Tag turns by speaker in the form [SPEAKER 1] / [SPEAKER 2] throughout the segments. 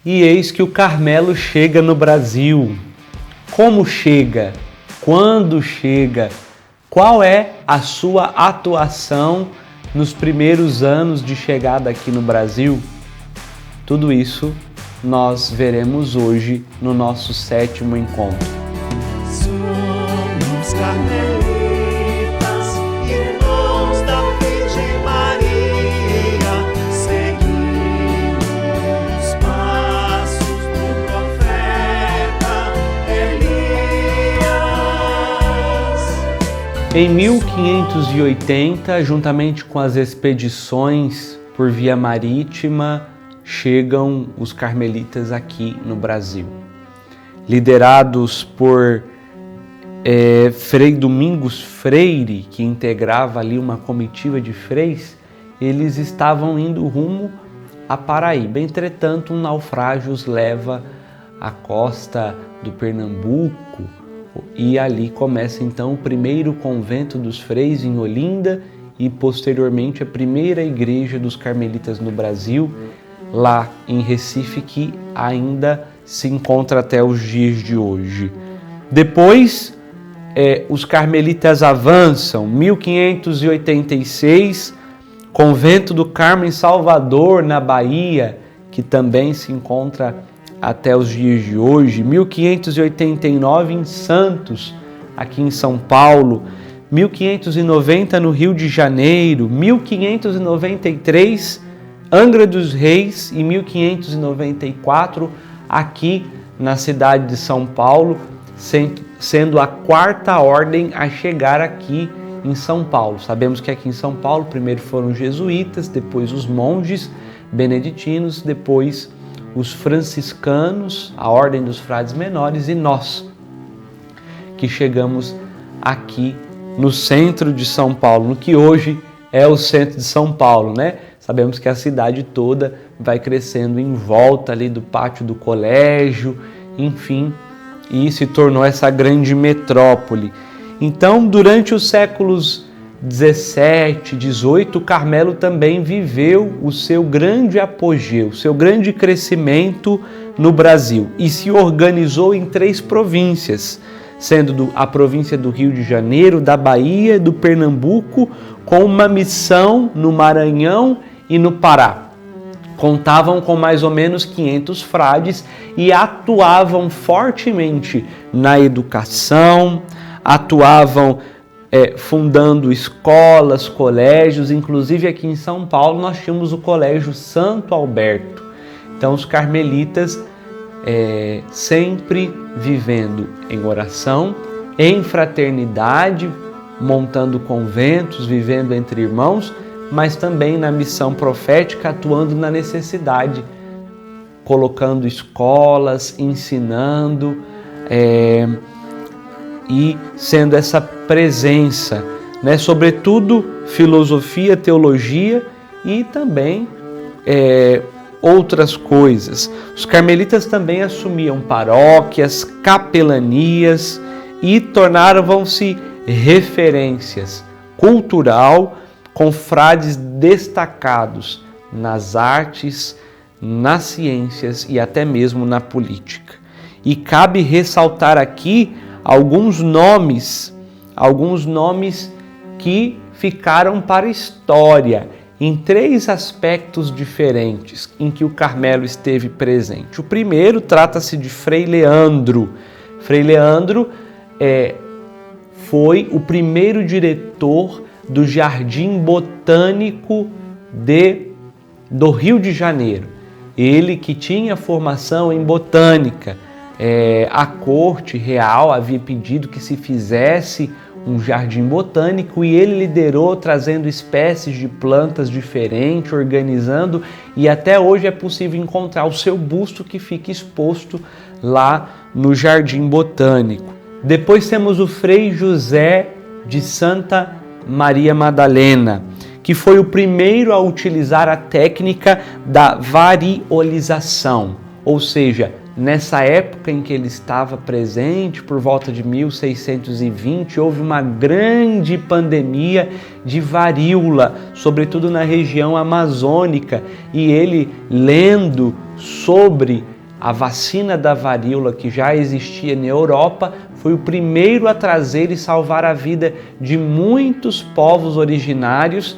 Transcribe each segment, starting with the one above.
[SPEAKER 1] E eis que o Carmelo chega no Brasil. Como chega? Quando chega? Qual é a sua atuação nos primeiros anos de chegada aqui no Brasil? Tudo isso nós veremos hoje no nosso 7º encontro.
[SPEAKER 2] Somos carmelitas, irmãos da Virgem Maria, seguindo os passos do profeta Elias.
[SPEAKER 1] Em 1580, juntamente com as expedições por via marítima, chegam os carmelitas aqui no Brasil. Liderados por Frei Domingos Freire, que integrava ali uma comitiva de freis, eles estavam indo rumo a Paraíba. Entretanto, um naufrágio os leva à costa do Pernambuco e ali começa então o primeiro convento dos freis em Olinda e posteriormente a primeira igreja dos carmelitas no Brasil, lá em Recife, que ainda se encontra até os dias de hoje. Depois, os carmelitas avançam, 1586, Convento do Carmo em Salvador, na Bahia, que também se encontra até os dias de hoje, 1589 em Santos, aqui em São Paulo, 1590 no Rio de Janeiro, 1593 Angra dos Reis e 1594 aqui na cidade de São Paulo, sendo a 4ª ordem a chegar aqui em São Paulo. Sabemos que aqui em São Paulo primeiro foram os jesuítas, depois os monges beneditinos, depois os franciscanos, a ordem dos frades menores, e nós que chegamos aqui no centro de São Paulo, no que hoje é o centro de São Paulo, né? Sabemos que a cidade toda vai crescendo em volta ali do pátio do colégio, enfim, e se tornou essa grande metrópole. Então, durante os séculos 17, 18, o Carmelo também viveu o seu grande apogeu, o seu grande crescimento no Brasil e se organizou em 3 províncias, sendo a província do Rio de Janeiro, da Bahia e do Pernambuco, com uma missão no Maranhão e no Pará. Contavam com mais ou menos 500 frades e atuavam fortemente na educação, atuavam fundando escolas, colégios, inclusive aqui em São Paulo nós tínhamos o Colégio Santo Alberto. Então os carmelitas sempre vivendo em oração, em fraternidade, montando conventos, vivendo entre irmãos, mas também na missão profética, atuando na necessidade, colocando escolas, ensinando e sendo essa presença, né? Sobretudo filosofia, teologia e também outras coisas. Os carmelitas também assumiam paróquias, capelanias e tornavam-se referências cultural, com frades destacados nas artes, nas ciências e até mesmo na política. E cabe ressaltar aqui alguns nomes que ficaram para a história em 3 aspectos diferentes em que o Carmelo esteve presente. O primeiro trata-se de Frei Leandro. Frei Leandro foi o primeiro diretor do Jardim Botânico do Rio de Janeiro. Ele que tinha formação em botânica. A corte real havia pedido que se fizesse um jardim botânico e ele liderou, trazendo espécies de plantas diferentes, organizando, e até hoje é possível encontrar o seu busto que fica exposto lá no Jardim Botânico. Depois temos o Frei José de Santa Maria Madalena, que foi o primeiro a utilizar a técnica da variolização, ou seja, nessa época em que ele estava presente, por volta de 1620, houve uma grande pandemia de varíola, sobretudo na região amazônica, e ele, lendo sobre a vacina da varíola que já existia na Europa, foi o primeiro a trazer e salvar a vida de muitos povos originários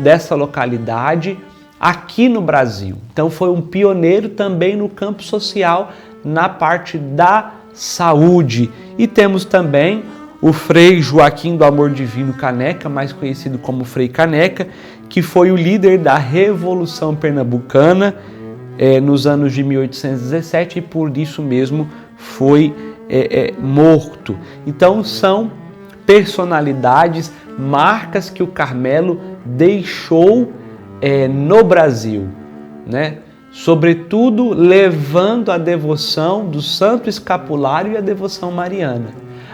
[SPEAKER 1] dessa localidade aqui no Brasil. Então foi um pioneiro também no campo social, na parte da saúde. E temos também o Frei Joaquim do Amor Divino Caneca, mais conhecido como Frei Caneca, que foi o líder da Revolução Pernambucana nos anos de 1817 e por isso mesmo foi morto. Então são personalidades, marcas que o Carmelo deixou no Brasil, né? Sobretudo levando a devoção do Santo Escapulário e a devoção mariana.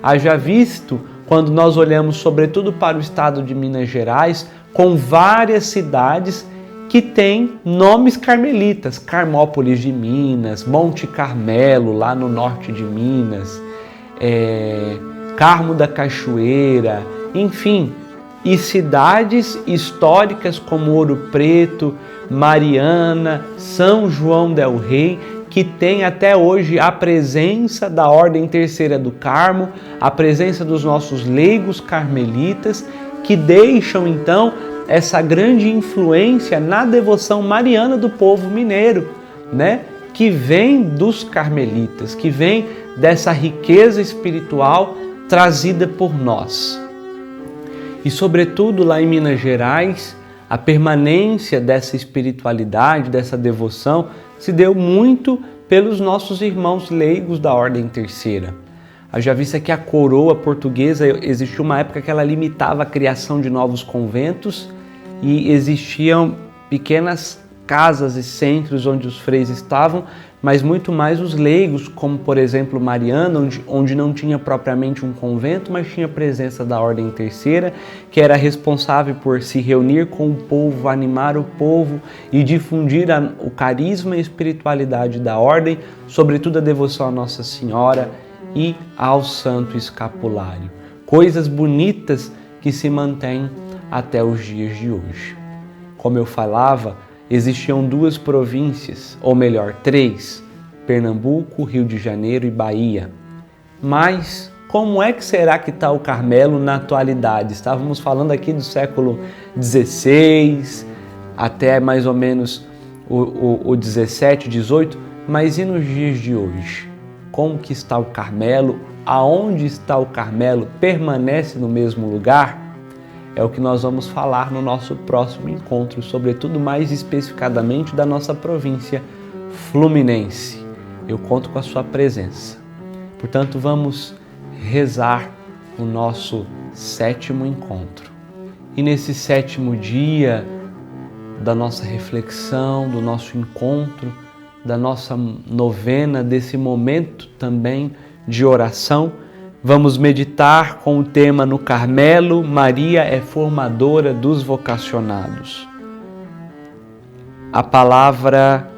[SPEAKER 1] Haja visto, quando nós olhamos sobretudo para o estado de Minas Gerais, com várias cidades que têm nomes carmelitas, Carmópolis de Minas, Monte Carmelo, lá no norte de Minas, Carmo da Cachoeira, enfim, e cidades históricas como Ouro Preto, Mariana, São João del Rei, que tem até hoje a presença da Ordem Terceira do Carmo, a presença dos nossos leigos carmelitas, que deixam então essa grande influência na devoção mariana do povo mineiro, né? Que vem dos carmelitas, que vem dessa riqueza espiritual trazida por nós. E sobretudo lá em Minas Gerais, a permanência dessa espiritualidade, dessa devoção, se deu muito pelos nossos irmãos leigos da Ordem Terceira. Já vista que a coroa portuguesa, existiu uma época que ela limitava a criação de novos conventos e existiam pequenas casas e centros onde os freis estavam, mas muito mais os leigos, como por exemplo Mariana, onde não tinha propriamente um convento, mas tinha a presença da Ordem Terceira, que era responsável por se reunir com o povo, animar o povo e difundir o carisma e a espiritualidade da Ordem, sobretudo a devoção à Nossa Senhora e ao Santo Escapulário. Coisas bonitas que se mantêm até os dias de hoje. Como eu falava, existiam duas províncias, ou melhor, três, Pernambuco, Rio de Janeiro e Bahia. Mas como é que será que está o Carmelo na atualidade? Estávamos falando aqui do século XVI, até mais ou menos o 17, 18, mas e nos dias de hoje? Como que está o Carmelo? Aonde está o Carmelo? Permanece no mesmo lugar? É o que nós vamos falar no nosso próximo encontro, sobretudo mais especificadamente da nossa província fluminense. Eu conto com a sua presença. Portanto, vamos rezar o nosso 7º encontro. E nesse 7º dia da nossa reflexão, do nosso encontro, da nossa novena, desse momento também de oração, vamos meditar com o tema No Carmelo, Maria é formadora dos vocacionados. A palavra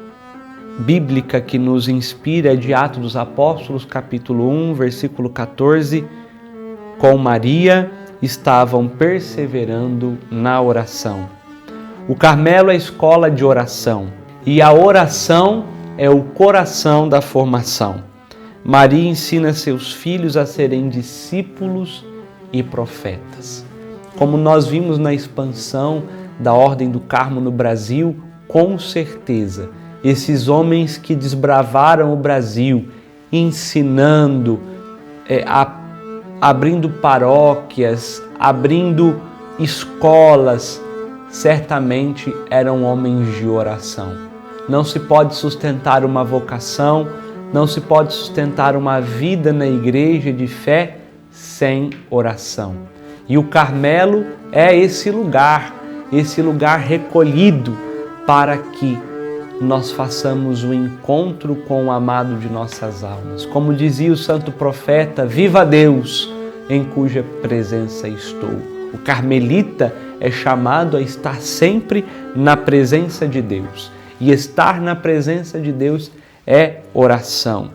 [SPEAKER 1] bíblica que nos inspira é de Atos dos Apóstolos, capítulo 1, versículo 14. Com Maria estavam perseverando na oração. O Carmelo é a escola de oração e a oração é o coração da formação. Maria ensina seus filhos a serem discípulos e profetas. Como nós vimos na expansão da Ordem do Carmo no Brasil, com certeza, esses homens que desbravaram o Brasil, ensinando, abrindo paróquias, abrindo escolas, certamente eram homens de oração. Não se pode sustentar uma vocação, não se pode sustentar uma vida na igreja de fé sem oração. E o Carmelo é esse lugar recolhido para que nós façamos o encontro com o amado de nossas almas. Como dizia o santo profeta, viva Deus, em cuja presença estou. O carmelita é chamado a estar sempre na presença de Deus. E estar na presença de Deus é oração.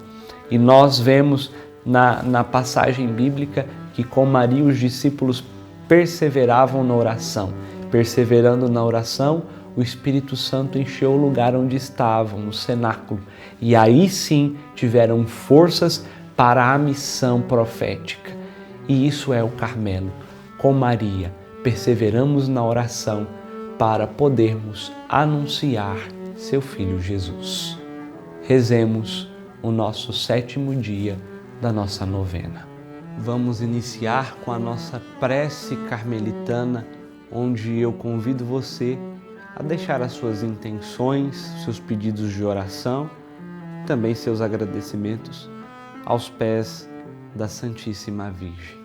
[SPEAKER 1] E nós vemos na passagem bíblica que com Maria os discípulos perseveravam na oração. Perseverando na oração, o Espírito Santo encheu o lugar onde estavam, no cenáculo. E aí sim tiveram forças para a missão profética. E isso é o Carmelo. Com Maria, perseveramos na oração para podermos anunciar seu Filho Jesus. Rezemos o nosso 7º dia da nossa novena. Vamos iniciar com a nossa prece carmelitana, onde eu convido você a deixar as suas intenções, seus pedidos de oração, também seus agradecimentos aos pés da Santíssima Virgem.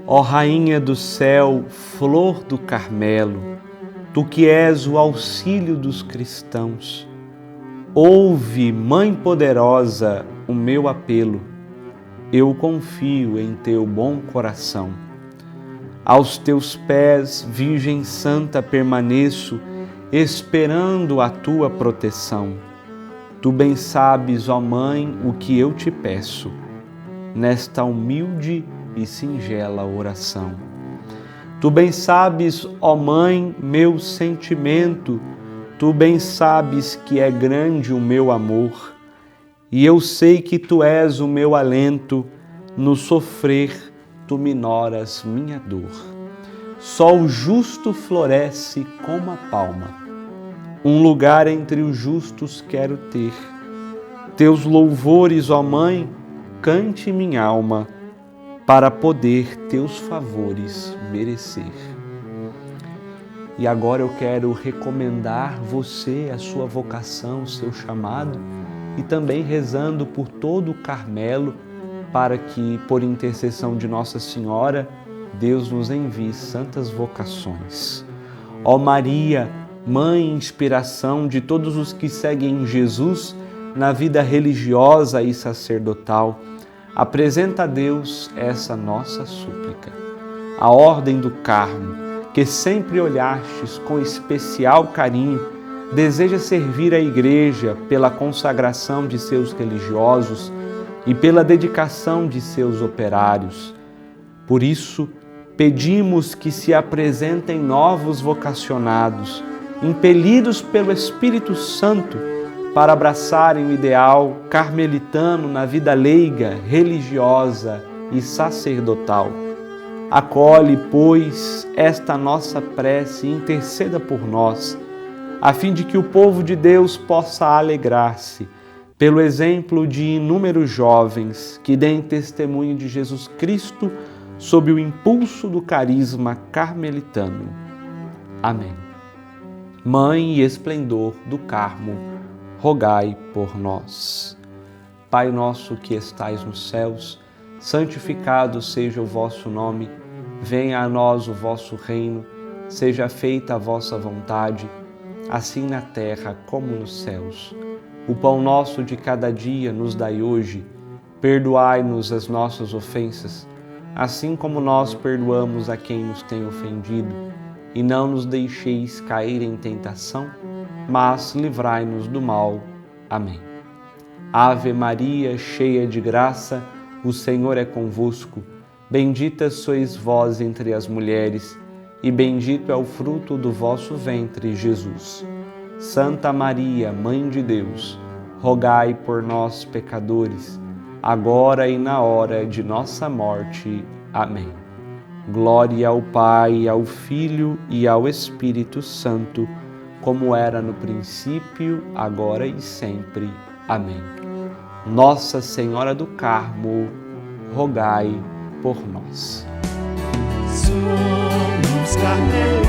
[SPEAKER 1] Ó Rainha do céu, flor do Carmelo, tu que és o auxílio dos cristãos, ouve, Mãe poderosa, o meu apelo, eu confio em teu bom coração. Aos teus pés, Virgem Santa, permaneço, esperando a tua proteção. Tu bem sabes, ó Mãe, o que eu te peço, nesta humilde e singela oração. Tu bem sabes, ó Mãe, meu sentimento, tu bem sabes que é grande o meu amor, e eu sei que tu és o meu alento, no sofrer tu minoras minha dor. Só o justo floresce como a palma, um lugar entre os justos quero ter. Teus louvores, ó Mãe, cante minha alma, para poder teus favores merecer. E agora eu quero recomendar você, a sua vocação, o seu chamado, e também rezando por todo o Carmelo, para que, por intercessão de Nossa Senhora, Deus nos envie santas vocações. Ó Maria, Mãe e inspiração de todos os que seguem Jesus na vida religiosa e sacerdotal, apresenta a Deus essa nossa súplica. A Ordem do Carmo, que sempre olhastes com especial carinho, deseja servir a Igreja pela consagração de seus religiosos e pela dedicação de seus operários. Por isso, pedimos que se apresentem novos vocacionados, impelidos pelo Espírito Santo, para abraçarem o ideal carmelitano na vida leiga, religiosa e sacerdotal. Acolhe, pois, esta nossa prece e interceda por nós, a fim de que o povo de Deus possa alegrar-se pelo exemplo de inúmeros jovens que deem testemunho de Jesus Cristo sob o impulso do carisma carmelitano. Amém. Mãe e esplendor do Carmo, rogai por nós. Pai nosso que estais nos céus, santificado seja o vosso nome, venha a nós o vosso reino, seja feita a vossa vontade, assim na terra como nos céus. O pão nosso de cada dia nos dai hoje, perdoai-nos as nossas ofensas, assim como nós perdoamos a quem nos tem ofendido, e não nos deixeis cair em tentação, mas livrai-nos do mal. Amém. Ave Maria, cheia de graça, o Senhor é convosco. Bendita sois vós entre as mulheres, e bendito é o fruto do vosso ventre, Jesus. Santa Maria, Mãe de Deus, rogai por nós, pecadores, agora e na hora de nossa morte. Amém. Glória ao Pai, ao Filho e ao Espírito Santo, como era no princípio, agora e sempre. Amém. Nossa Senhora do Carmo, rogai por nós.
[SPEAKER 2] Somos Carmelo.